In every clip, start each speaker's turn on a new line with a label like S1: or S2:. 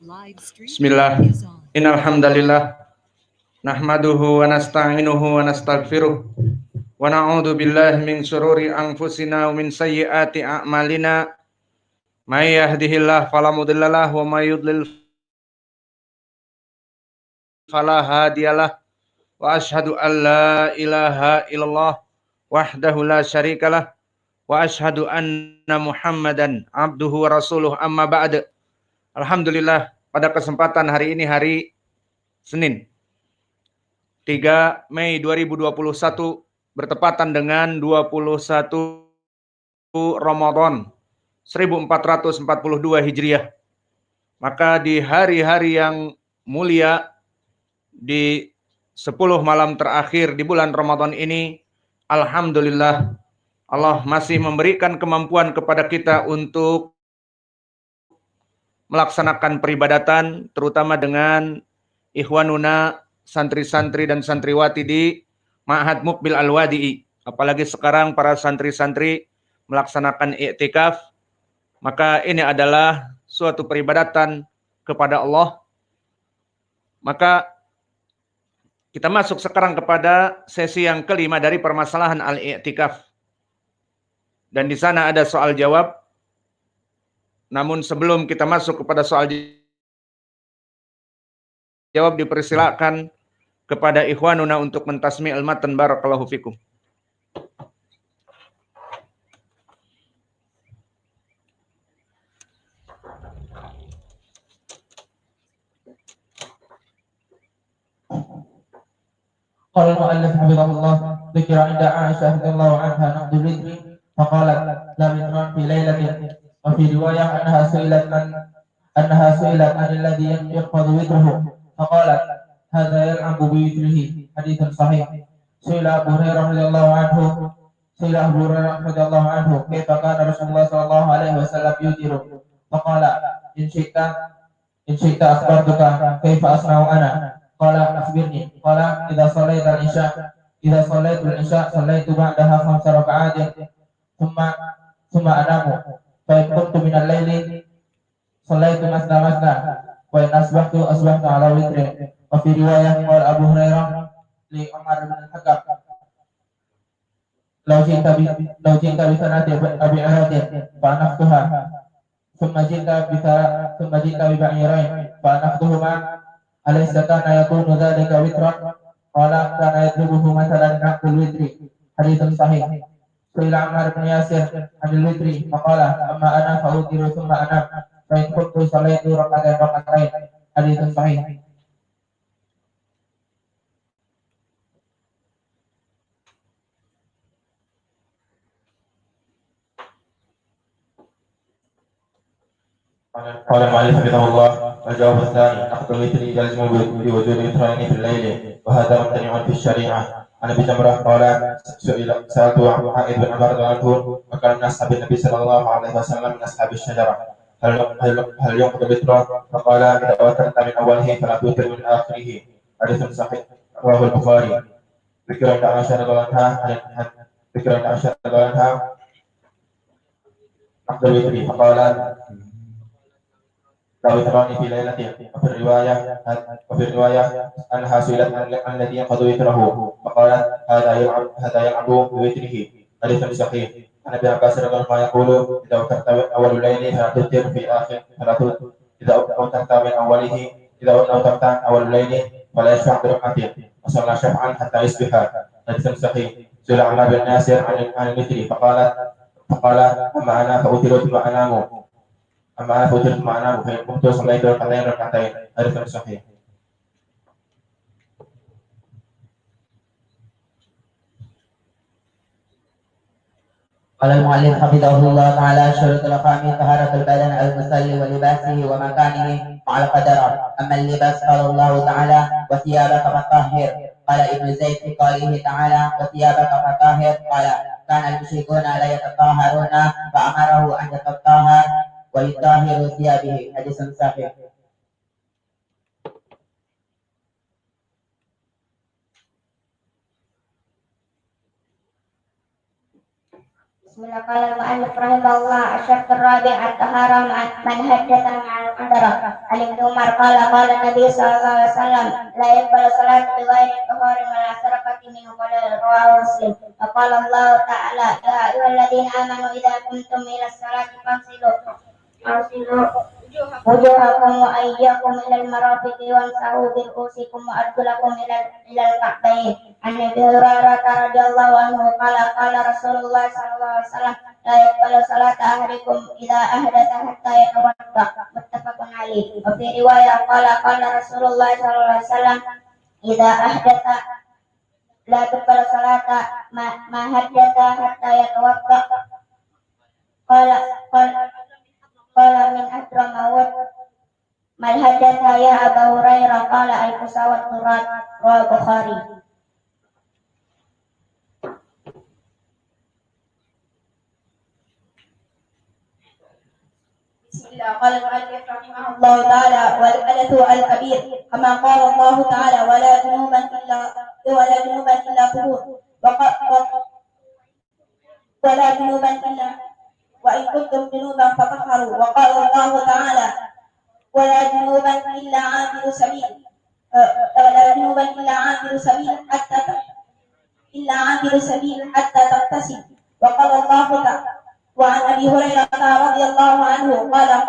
S1: Bismillah. Innal hamdalillah nahmaduhu wa nasta'inuhu wa nastaghfiruh wa na'udzu billahi min syururi anfusina wa min sayyiati a'malina. May yahdihillahu fala mudhillalah wa may yudlil fala hadiyalah. Wa asyhadu an la ilaha illallah wahdahu la syarikalah wa asyhadu anna Muhammadan abduhu wa rasuluh, amma ba'd. Alhamdulillah, pada kesempatan hari ini, hari Senin 3 Mei 2021 bertepatan dengan 21 Ramadan 1442 Hijriah. Maka di hari-hari yang mulia, di 10 malam terakhir di bulan Ramadan ini, alhamdulillah Allah masih memberikan kemampuan kepada kita untuk melaksanakan peribadatan, terutama dengan ikhwanuna, santri-santri dan santriwati di Ma'had Muqbil Al-Wadi'i. Apalagi sekarang para santri-santri melaksanakan i'tikaf, maka ini adalah suatu peribadatan kepada Allah. Maka kita masuk sekarang kepada sesi yang kelima dari permasalahan al-i'tikaf. Dan di sana ada soal jawab. Namun sebelum kita masuk kepada soal jawab, dipersilakan kepada ikhwanuna untuk mentasmi'il matan. Barakallahu fikum.
S2: Qala al-mu'allif hafizahullah, dzikra inda Aisyah radhiyallahu anha naqdu al-witri faqalat la witran fi lailatin, wa fi riwayah annaha su'ilat an alladhi yaqfadu witruhu faqalat hadha yal'abu bi witrihi. Haditsun sahih. Su'ila Abu Hurairah radhiyallahu anhu kaifa kana Rasulullah sallallahu alaihi wasallam yutiru faqala in syi'ta akhbartuka kaifa asna'u ana. Qala akhbirni. Qala idza shallaital isya sallaitu ba'daha 5 raka'atin thumma anamu fa in qumtu minal laili sallaitu masna wa in asbahtu ala witri. Wa fi riwayah qala Abu Hurairah li Umar bin Al-Hakam law jinta bi sanati Abi Aratin fa anaftuha thumma jinta bi ba'irain fa anaftuhuma alaysa kana yakunu dzalika witran. Qala kana yadrubuhu mathalan naqul witri. Haditsun sahih. Su'ila Ammar bin Yasir anil witri faqala amma ana fa utiru thumma anam fa in kuntu sallaitu rak'atain. Haditsun sahih. قال المؤلف حفظه الله: الجواب الثاني نقد الوتر يلزم بوجود وترين في الليل، وهذا ممتنع في الشريعة. عن ابي جمرة قال سألت عائد بن عمر رضي الله عنه وكان من أصحاب النبي صلى الله عليه وسلم من أصحاب الشجرة هل ينقض الوتر؟ فقال إذا وترت من أوله فلا توتر من آخره. حديث صحيح رواه البخاري. ذكر عند عائشة رضي الله عنها نقد الوتر فقال كوتران في ليلة. وفي الرواية أنها سئلت عن الذي ينقض وتره فقالت هذا يلعب بوتره. حديث صحيح. عن ابن عباس رضي الله عنه يقول إذا أوترت أول الليل فلا توتر في آخر إذا أوترت من أوله إذا أوترت أول الليل فلا يشفع بركعة وصلى شفعا حتى يصبح. حديث صحيح. سئل عمار بن ياسر عن الوتر فقال أما أنا فأوترت وأنام أما أنا فوترت معنا فإن قمت صليت ركعتين. حديث صحيح.
S3: قال المؤلف حفظه الله تعالى: شروط الإحرام طهارة البدن المصلي ولباسه ومكانه مع القدر. أما اللباس قال الله تعالى: وثيابك فطهر. قال ابن زيد في قوله تعالى: وثيابك فطهر قال: كان المشركون لا يتطهرون فأمره أن يتطهر ويطهر ثيابه. حديث صحيح.
S4: Bismillah qala al-mu'allif rahimahullah asyart ar-rabi' at-tahara man haddatha ma'al qadara an Ibnu Umar qala Nabi sallallahu alaihi wasallam la yaqbalu salatu bi ghairi taharin wa la sarakati min qala rawahu Muslim wa qala Allah ta'ala ya ayyuhalladzina amanu idza qumtum ila salati fagsilu wujuhakum wa ayyakum ila al-marafiqi wamsahu bi ru'usikum wa arjulakum ila al-ka'bayn. An Abi Hurairah radhiyallahu anhu qala Rasulullah sallallahu alaihi wasallam la yaqbalu salata ahadikum idza ahdatha hatta yatawadda, muttafaqun alaih. Wa fi riwayah qala Rasulullah sallallahu alaihi wasallam idza ahdatha la tuqbalu salata ma haddatha hatta yatawadda. Qala min adramawat mal hadatha ya Abu Hurairah qala al-kusawat turat rawahu Bukhari. Bismillah qala al-mu'allif rahimahullah ta'ala wal hadathu al-kabir kama qala Allah ta'ala wala junuban illa tuhur wala junuban illa وإن كنتم جنوبا فطهروا وقال الله تعالى ولا جنوبا إلا عابر سبيل حتى تغتسل وقال الله تعالى. وعن أبي هريرة رضي الله عنه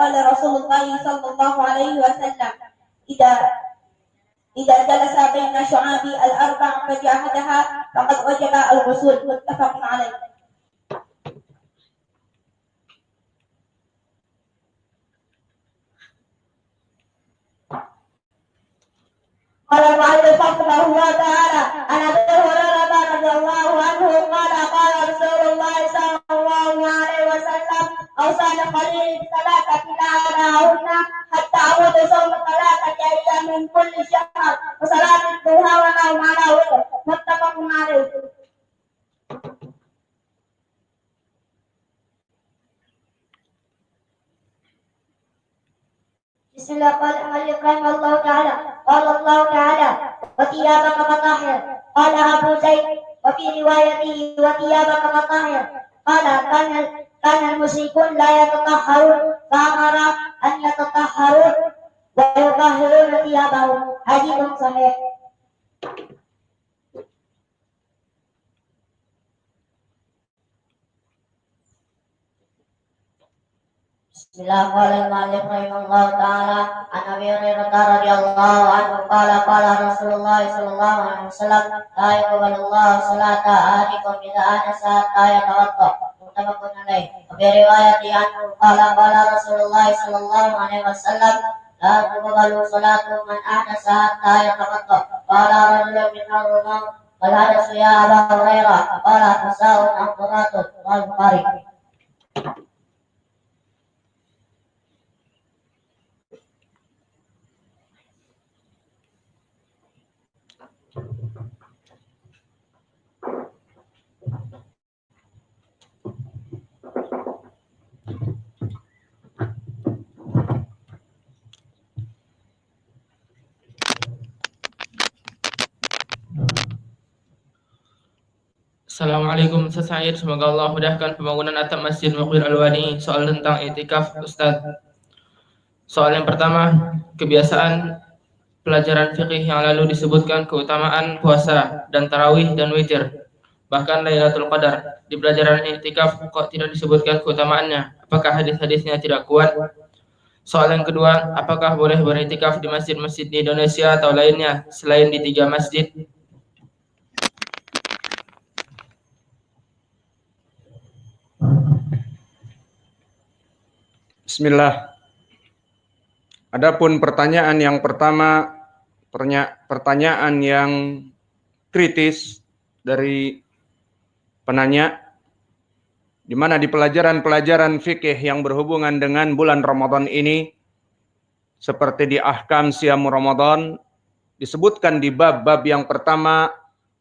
S4: قال رسول الله صلى الله عليه وسلم إذا جلس بين شعاب الأربع فجاهدها فقد وجب الغسل، متفق عليه. قال المؤلف رحمه الله تعالى عن ابي هريره رضي الله عنه قال رسول الله صلى الله عليه وسلم اوصاني خليلي بثلاثه لا اراهن حتى اعود صوم ثلاثه ايام من كل شهر وصلاه الضحى ونوم على وتر، متفق عليه. بسم الله قال المؤلف رحمه الله تعالى قال الله تعالى وثيابك فطهر قال أبو زيد وفي روايته وثيابك فطهر قال كان المشركون لا يتطهرون فأمر أن يتطهرون ويطهرون ثيابهم، حديث صحيح. Bismillah qala al-mu'allif rahimahullah ta'ala an Abi Hurairah radhiyallahu anhu qala Rasulullah sallallahu alaihi wasallam la yaqbalu Allahu salata ahadikum idza anasa hatta yatawadda, muttafaqun alaih. Fi riwayati anhu qala Rasulullah sallallahu alaihi wasallam la tuqbalu salatu man ahdasa hatta yatawadda. Qala rajulun min al-rumah qala hadasu ya Abu Hurairah qala fasaun amratun wal Bukhari.
S5: Assalamualaikum Ustaz Said, semoga Allah mudahkan pembangunan atap Masjid Muqbil Al-Wani. Soal tentang i'tikaf Ustaz. Soal yang pertama, kebiasaan pelajaran fikih yang lalu disebutkan keutamaan puasa dan tarawih dan witir, bahkan Lailatul Qadar. Di pelajaran i'tikaf kok tidak disebutkan keutamaannya? Apakah hadis-hadisnya tidak kuat? Soal yang kedua, apakah boleh beriktikaf di masjid-masjid di Indonesia atau lainnya selain di 3 masjid?
S1: Bismillah. Adapun pertanyaan yang pertama, pertanyaan yang kritis dari penanya, di mana di pelajaran-pelajaran fikih yang berhubungan dengan bulan Ramadan ini, seperti di ahkam siam Ramadan, disebutkan di bab-bab yang pertama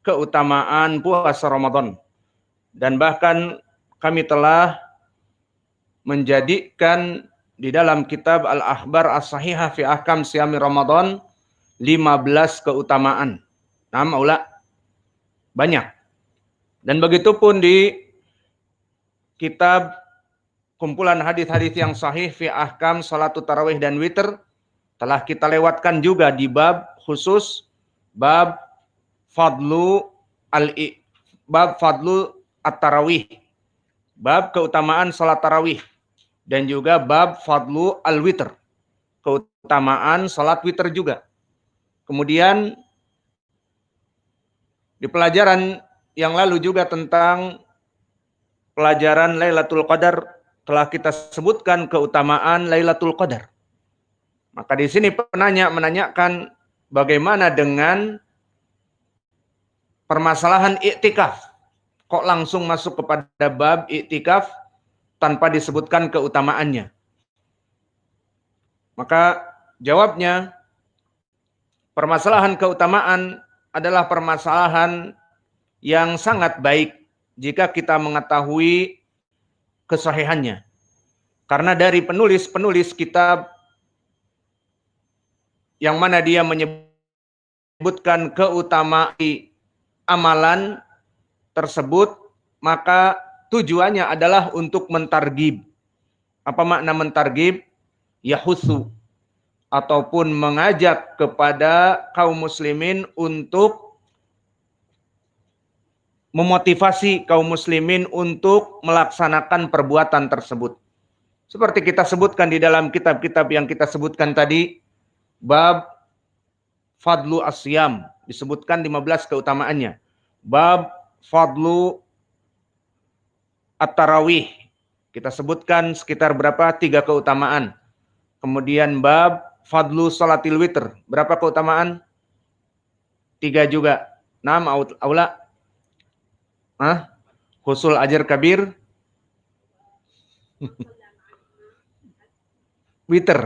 S1: keutamaan puasa Ramadan. Dan bahkan kami telah menjadikan di dalam kitab Al-Akhbar As-Sahihah fi Ahkam Siyami Ramadan 15 keutamaan. Nah, maula banyak. Dan begitu pun di kitab kumpulan hadis-hadis yang sahih fi ahkam salatut tarawih dan witir telah kita lewatkan juga di bab khusus bab fadlu at-tarawih, bab keutamaan salat tarawih, dan juga bab fadlu al-witr, keutamaan salat witir juga. Kemudian di pelajaran yang lalu juga tentang pelajaran Lailatul Qadar telah kita sebutkan keutamaan Lailatul Qadar. Maka di sini penanya menanyakan bagaimana dengan permasalahan iktikaf. Kok langsung masuk kepada bab iktikaf tanpa disebutkan keutamaannya? Maka jawabnya, permasalahan keutamaan adalah permasalahan yang sangat baik jika kita mengetahui kesahihannya. Karena dari penulis kitab yang mana dia menyebutkan keutamaan amalan tersebut, maka tujuannya adalah untuk mentargib. Apa makna mentargib? Yahutsu, ataupun mengajak kepada kaum muslimin untuk memotivasi kaum muslimin untuk melaksanakan perbuatan tersebut. Seperti kita sebutkan di dalam kitab-kitab yang kita sebutkan tadi, bab fadlu asyam, disebutkan 15 keutamaannya. Bab fadlu at-tarawih, kita sebutkan sekitar berapa? 3 keutamaan. Kemudian bab fadlu salatil witr, berapa keutamaan? 3 juga. 6 aula. Husul ajar kabir. Witr.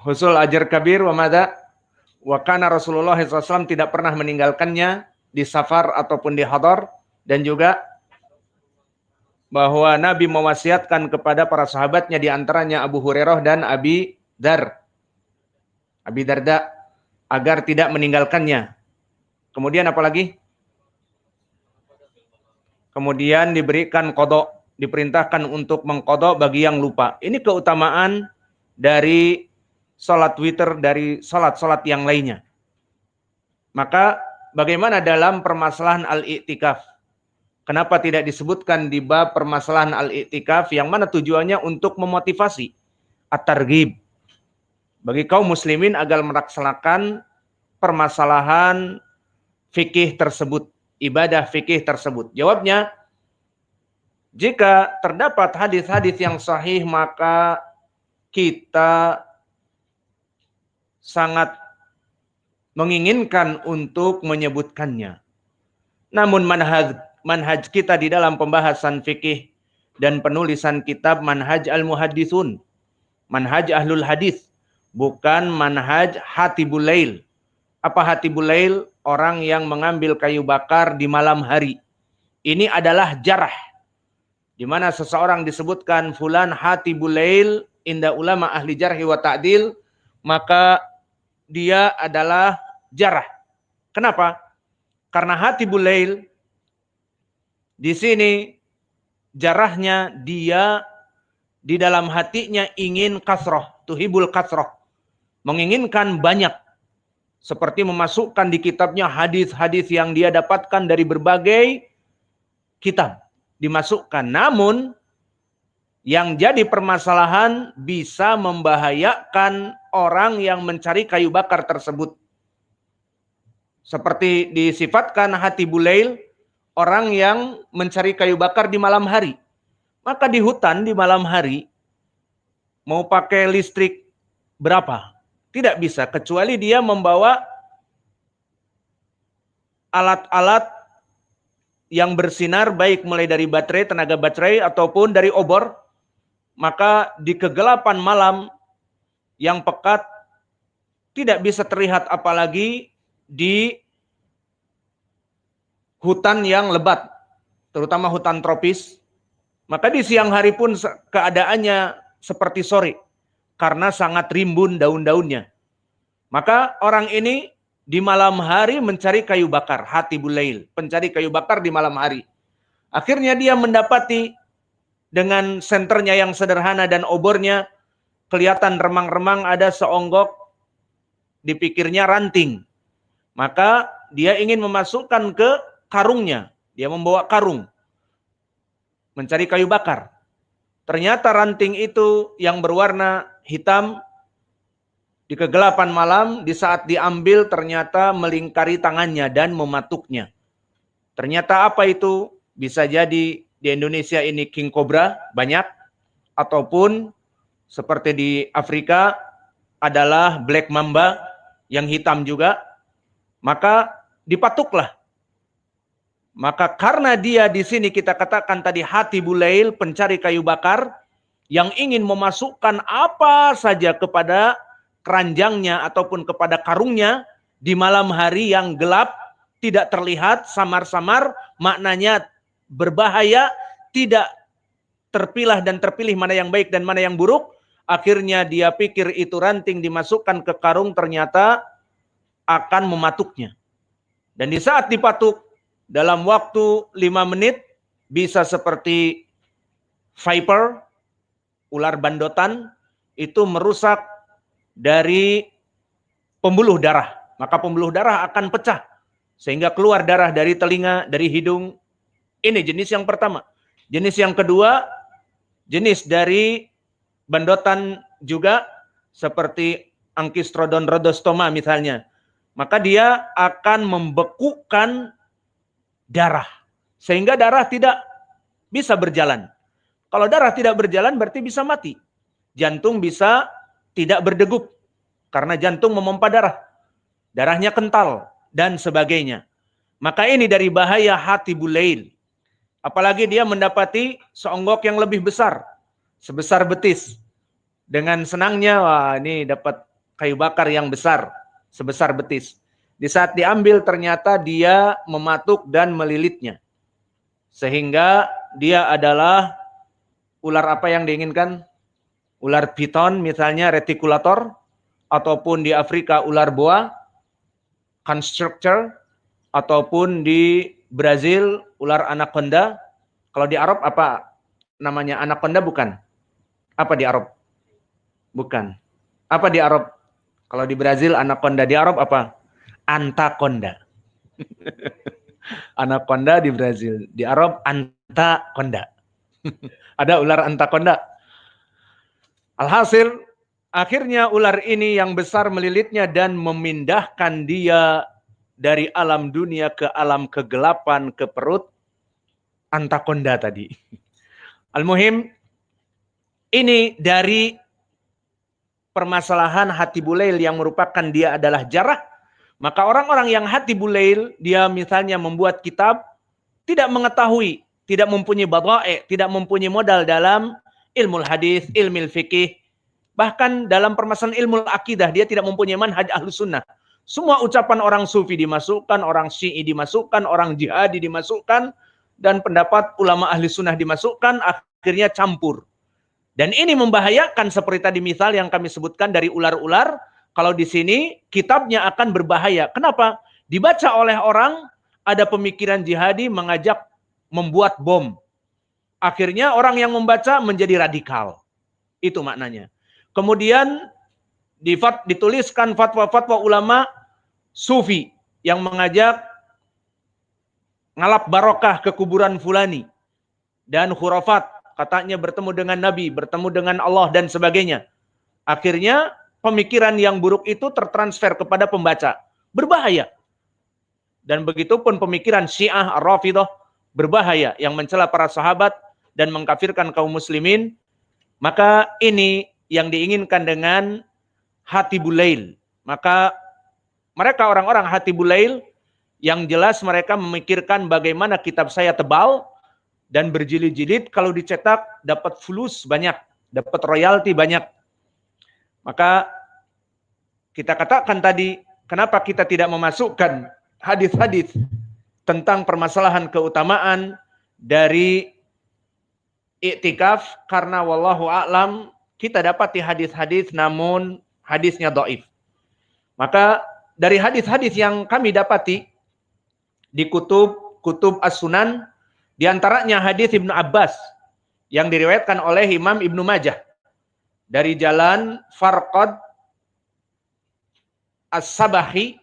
S1: Husul ajar kabir wa mada? Wa kana Rasulullah SAW tidak pernah meninggalkannya di safar ataupun di hadar, dan juga bahwa Nabi mewasiatkan kepada para sahabatnya, di antaranya Abu Hurairah dan Abi Darda, agar tidak meninggalkannya. Kemudian apa lagi? Kemudian diberikan qada, diperintahkan untuk mengqada bagi yang lupa. Ini keutamaan dari salat witir, dari salat-salat yang lainnya. Maka bagaimana dalam permasalahan al-i'tikaf? Kenapa tidak disebutkan di bab permasalahan al-i'tikaf yang mana tujuannya untuk memotivasi at-targhib bagi kaum muslimin agar melaksanakan permasalahan fikih tersebut, ibadah fikih tersebut? Jawabnya, jika terdapat hadis-hadis yang sahih maka kita sangat menginginkan untuk menyebutkannya. Namun manhaj kita di dalam pembahasan fikih dan penulisan kitab manhaj al-muhaddisun, manhaj ahlul hadis, bukan manhaj hatibul lail. Apa hatibul lail? Orang yang mengambil kayu bakar di malam hari. Ini adalah jarah, di mana seseorang disebutkan fulan hatibul lail inda ulama ahli jarhi wa ta'dil, maka dia adalah jarah. Kenapa? Karena hatibul lail di sini jarahnya dia di dalam hatinya ingin kasroh, tuhibul kasroh, menginginkan banyak, seperti memasukkan di kitabnya hadis-hadis yang dia dapatkan dari berbagai kitab, dimasukkan. Namun yang jadi permasalahan bisa membahayakan orang yang mencari kayu bakar tersebut. Seperti disifatkan hatibul lail, orang yang mencari kayu bakar di malam hari. Maka di hutan di malam hari mau pakai listrik berapa? Tidak bisa, kecuali dia membawa alat-alat yang bersinar, baik mulai dari baterai, tenaga baterai, ataupun dari obor. Maka di kegelapan malam yang pekat tidak bisa terlihat, apalagi di hutan yang lebat, terutama hutan tropis. Maka di siang hari pun keadaannya seperti sore, karena sangat rimbun daun-daunnya. Maka orang ini di malam hari mencari kayu bakar, hatibul lail, pencari kayu bakar di malam hari. Akhirnya dia mendapati dengan senternya yang sederhana dan obornya kelihatan remang-remang ada seonggok, dipikirnya ranting. Maka dia ingin memasukkan ke karungnya. Dia membawa karung, mencari kayu bakar. Ternyata ranting itu yang berwarna hitam di kegelapan malam, di saat diambil ternyata melingkari tangannya dan mematuknya. Ternyata apa itu? Bisa jadi di Indonesia ini king cobra banyak, ataupun seperti di Afrika adalah black mamba yang hitam juga. Maka dipatuklah. Maka karena dia di sini kita katakan tadi hati bulail, pencari kayu bakar, yang ingin memasukkan apa saja kepada keranjangnya ataupun kepada karungnya di malam hari yang gelap, tidak terlihat, samar-samar, maknanya berbahaya, tidak terpilah dan terpilih mana yang baik dan mana yang buruk. Akhirnya dia pikir itu ranting dimasukkan ke karung, ternyata akan mematuknya. Dan di saat dipatuk, dalam waktu 5 menit bisa seperti viper, ular bandotan, itu merusak dari pembuluh darah. Maka pembuluh darah akan pecah sehingga keluar darah dari telinga, dari hidung. Ini jenis yang pertama. Jenis yang kedua, jenis dari bandotan juga seperti Ankistrodon rhodostoma misalnya. Maka dia akan membekukan darah sehingga darah tidak bisa berjalan. Kalau darah tidak berjalan berarti bisa mati. Jantung bisa tidak berdegup karena jantung memompa darah. Darahnya kental dan sebagainya. Maka ini dari bahaya hati bulail. Apalagi dia mendapati seonggok yang lebih besar, sebesar betis. Dengan senangnya, wah ini dapat kayu bakar yang besar, sebesar betis. Di saat diambil ternyata dia mematuk dan melilitnya. Sehingga dia adalah ular apa yang diinginkan? Ular piton misalnya, reticulator, ataupun di Afrika ular boa, constrictor, ataupun di Brazil ular anaconda. Kalau di Arab apa namanya? Anaconda bukan? Apa di Arab? Bukan. Apa di Arab? Kalau di Brazil anaconda, di Arab apa? Antaconda. Anaconda di Brazil, di Arab antaconda. Ada ular antaconda. Alhasil akhirnya ular ini yang besar melilitnya dan memindahkan dia dari alam dunia ke alam kegelapan, ke perut antaconda tadi. Al-muhim, ini dari permasalahan hati bulail yang merupakan dia adalah jarah. Maka orang-orang yang hati bulail, dia misalnya membuat kitab, tidak mengetahui, tidak mempunyai badha'i, tidak mempunyai modal dalam ilmu hadis, ilmu fikih, bahkan dalam permasalahan ilmu akidah, dia tidak mempunyai manhaj ahlus sunnah. Semua ucapan orang sufi dimasukkan, orang syi'i dimasukkan, orang jihadi dimasukkan, dan pendapat ulama ahli sunnah dimasukkan, akhirnya campur. Dan ini membahayakan seperti tadi misal yang kami sebutkan dari ular-ular. Kalau di sini kitabnya akan berbahaya. Kenapa? Dibaca oleh orang, ada pemikiran jihadi mengajak membuat bom. Akhirnya orang yang membaca menjadi radikal. Itu maknanya. Kemudian dituliskan fatwa-fatwa ulama sufi yang mengajak ngalap barokah ke kuburan fulani dan khurafat, katanya bertemu dengan Nabi, bertemu dengan Allah dan sebagainya. Akhirnya pemikiran yang buruk itu tertransfer kepada pembaca, berbahaya. Dan begitupun pemikiran Syiah Ar-Rafidah berbahaya yang mencela para sahabat dan mengkafirkan kaum muslimin. Maka ini yang diinginkan dengan hati bulail. Maka mereka orang-orang hati bulail yang jelas mereka memikirkan bagaimana kitab saya tebal dan berjilid-jilid, kalau dicetak dapat fulus banyak, dapat royalti banyak. Maka kita katakan tadi, kenapa kita tidak memasukkan hadis-hadis tentang permasalahan keutamaan dari iktikaf, karena wallahu a'lam kita dapat di hadis-hadis namun hadisnya dhaif. Maka dari hadis-hadis yang kami dapati di kutub As-Sunan Di antaranya hadis Ibnu Abbas yang diriwayatkan oleh Imam Ibnu Majah dari jalan Farqad As-Sabahi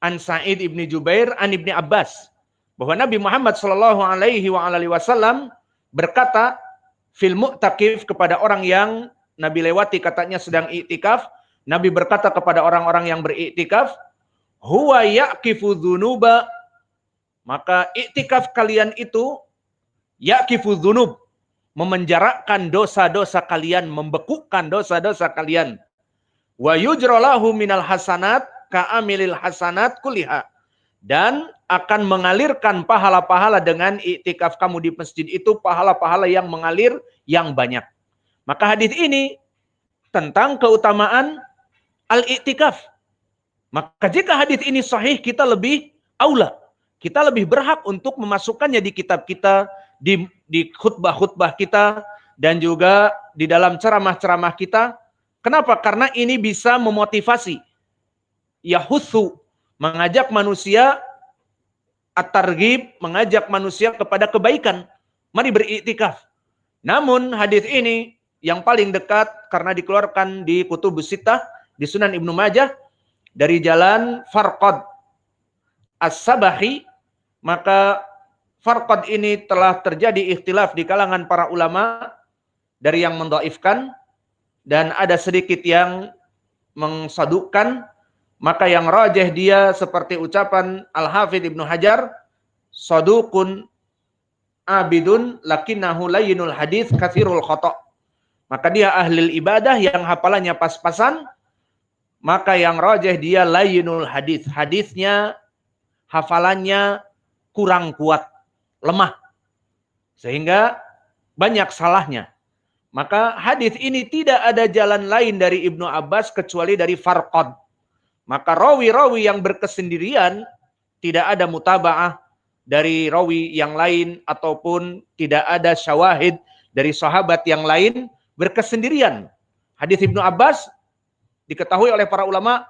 S1: an Sa'id ibni Jubair an Ibni Abbas bahwa Nabi Muhammad sallallahu alaihi wasallam berkata fil mu'takif kepada orang yang Nabi lewati katanya sedang iktikaf. Nabi berkata kepada orang-orang yang beriktikaf, huwa yaqifu dzunuba, maka iktikaf kalian itu yaqifu dzunub, memenjarakan dosa-dosa kalian, membekukan dosa-dosa kalian. Wa yujralahu minal hasanat ka'amilil hasanat kuliha, dan akan mengalirkan pahala-pahala dengan iktikaf kamu di masjid itu, pahala-pahala yang mengalir yang banyak. Maka hadis ini tentang keutamaan al-iktikaf. Maka jika hadis ini sahih, kita lebih aula, kita lebih berhak untuk memasukkannya di kitab kita, di khutbah-khutbah kita, dan juga di dalam ceramah-ceramah kita. Kenapa? Karena ini bisa memotivasi, yahutsu, mengajak manusia, at-targhib, mengajak manusia kepada kebaikan. Mari beriktikaf. Namun hadis ini yang paling dekat karena dikeluarkan di Kutubus Sittah, di Sunan Ibnu Majah, dari jalan Farqad As-Sabahi, maka Farqad ini telah terjadi ikhtilaf di kalangan para ulama, dari yang mendhaifkan dan ada sedikit yang mengsadukkan. Maka yang rajih dia seperti ucapan Al-Hafidz Ibnu Hajar, saduqun abidun lakinnahu layyinul hadits katsirul khata'. Maka dia ahli ibadah yang hafalannya pas-pasan, maka yang rajih dia layyinul hadits, hadisnya, hafalannya kurang kuat, lemah, sehingga banyak salahnya. Maka hadis ini tidak ada jalan lain dari Ibnu Abbas kecuali dari Farqad. Maka rawi-rawi yang berkesendirian, tidak ada mutaba'ah dari rawi yang lain, ataupun tidak ada syawahid dari sahabat yang lain, berkesendirian. Hadis Ibnu Abbas diketahui oleh para ulama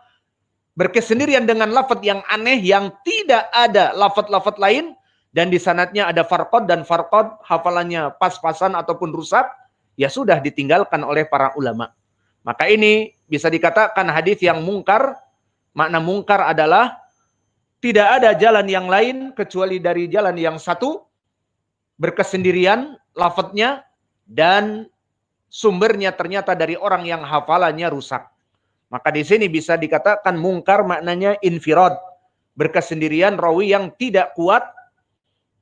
S1: berkesendirian dengan lafaz yang aneh, yang tidak ada lafaz-lafaz lain, dan di sanadnya ada Farqad, dan Farqad hafalannya pas-pasan ataupun rusak, ya sudah ditinggalkan oleh para ulama. Maka ini bisa dikatakan hadis yang mungkar. Makna mungkar adalah tidak ada jalan yang lain kecuali dari jalan yang satu, berkesendirian lafadznya, dan sumbernya ternyata dari orang yang hafalannya rusak. Maka di sini bisa dikatakan mungkar maknanya infirad, berkesendirian, rawi yang tidak kuat.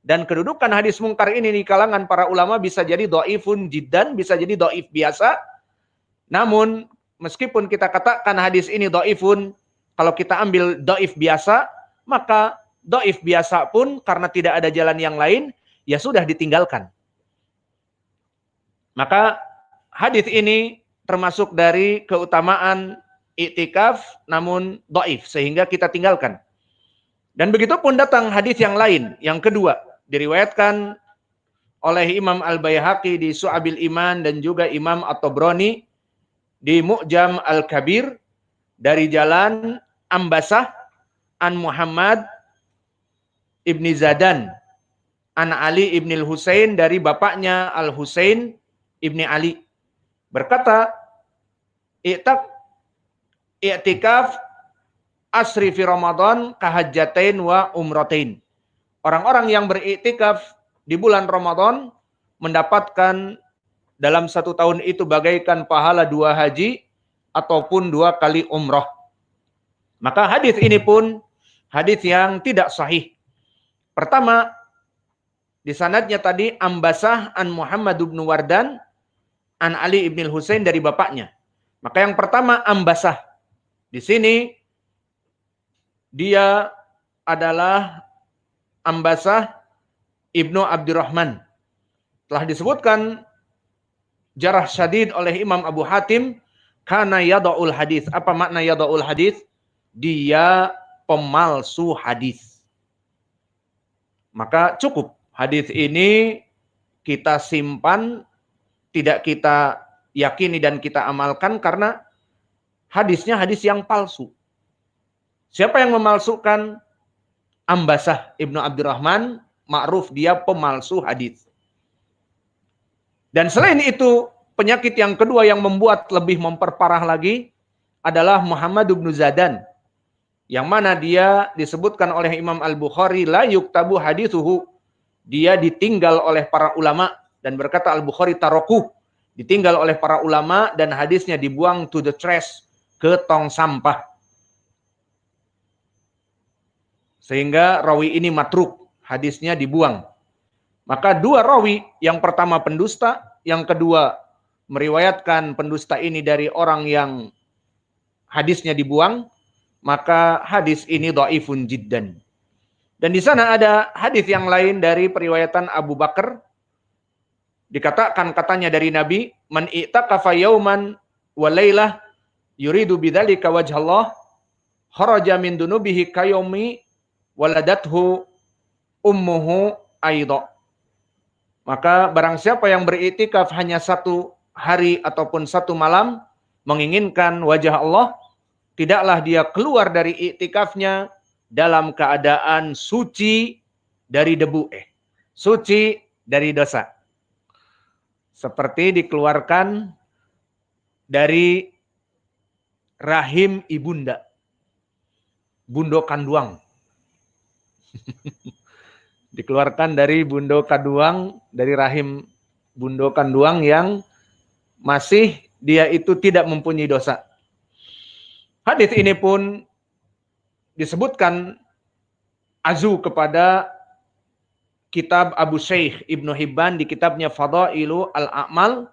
S1: Dan kedudukan hadis mungkar ini di kalangan para ulama bisa jadi dhaifun jiddan, bisa jadi dhaif biasa. Namun meskipun kita katakan hadis ini dhaifun, kalau kita ambil dhaif biasa, maka dhaif biasa pun karena tidak ada jalan yang lain, ya sudah ditinggalkan. Maka hadis ini termasuk dari keutamaan iktikaf, namun dhaif, sehingga kita tinggalkan. Dan begitu pun datang hadis yang lain, yang kedua, diriwayatkan oleh Imam Al-Baihaqi di Syu'abil Iman, dan juga Imam At-Tabrani di Mu'jam Al-Kabir, dari jalan Ambasah an Muhammad ibni Zadan an Ali ibni Al-Husain, dari bapaknya Al-Husain ibni Ali, berkata, i'tikaf asri fi Ramadan kahajjatain wa umratain. Orang-orang yang beriktikaf di bulan Ramadan mendapatkan dalam satu tahun itu bagaikan pahala 2 haji ataupun 2 kali umrah. Maka hadis ini pun hadis yang tidak sahih. Pertama, di sanadnya tadi Ambasah an Muhammad bin Wardan an Ali ibn Husain, dari bapaknya. Maka yang pertama Ambasah. Di sini dia adalah Ambasah ibnu Abdurrahman. Telah disebutkan jarah syadid oleh Imam Abu Hatim, kana yada'ul hadis. Apa makna yada'ul hadis? Dia pemalsu hadis. Maka cukup hadis ini kita simpan, tidak kita yakini dan kita amalkan, karena hadisnya hadis yang palsu. Siapa yang memalsukan? Ambasah ibnu Abdurrahman ma'ruf dia pemalsu hadis. Dan selain itu, penyakit yang kedua yang membuat lebih memperparah lagi adalah Muhammad bin Zadan, yang mana dia disebutkan oleh Imam Al-Bukhari la yuktabu hadithuhu, dia ditinggal oleh para ulama, dan berkata Al-Bukhari tarokuh, ditinggal oleh para ulama dan hadisnya dibuang to the trash, ke tong sampah. Sehingga rawi ini matruk, hadisnya dibuang. Maka dua rawi, yang pertama pendusta, yang kedua meriwayatkan pendusta ini dari orang yang hadisnya dibuang, maka hadis ini dhaifun jiddan. Dan di sana ada hadis yang lain dari periwayatan Abu Bakar, dikatakan katanya dari Nabi, man i'taqafa yauman wa lailah yuridu bidzalika wajhallah kharaja min dunubihi kayaumi waladathu ummuhu aidha. Maka barang siapa yang beriktikaf hanya satu hari ataupun satu malam menginginkan wajah Allah, tidaklah dia keluar dari iktikafnya dalam keadaan suci dari debu, suci dari dosa. Seperti dikeluarkan dari rahim ibunda, bundo kanduang. Dikeluarkan dari bundo kanduang, dari rahim bundo kanduang yang masih dia itu tidak mempunyai dosa. Hadis ini pun disebutkan azu kepada kitab Abu Syekh Ibnu Hibban di kitabnya Fadailu Al-A'mal,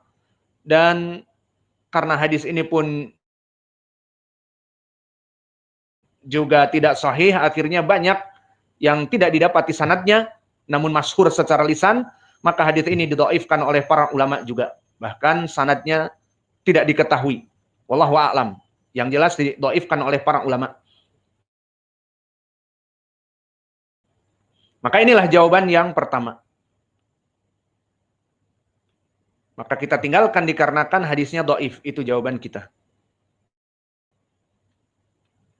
S1: dan karena hadis ini pun juga tidak sahih, akhirnya banyak yang tidak didapati sanadnya, namun masyhur secara lisan, maka hadis ini didhaifkan oleh para ulama juga. Bahkan sanadnya tidak diketahui. Wallahu a'lam. Yang jelas didhaifkan oleh para ulama. Maka inilah jawaban yang pertama. Maka kita tinggalkan dikarenakan hadisnya dhaif. Itu jawaban kita.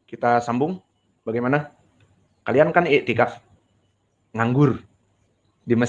S1: Kita sambung. Bagaimana? Kalian kan iktikaf, nganggur di masjid.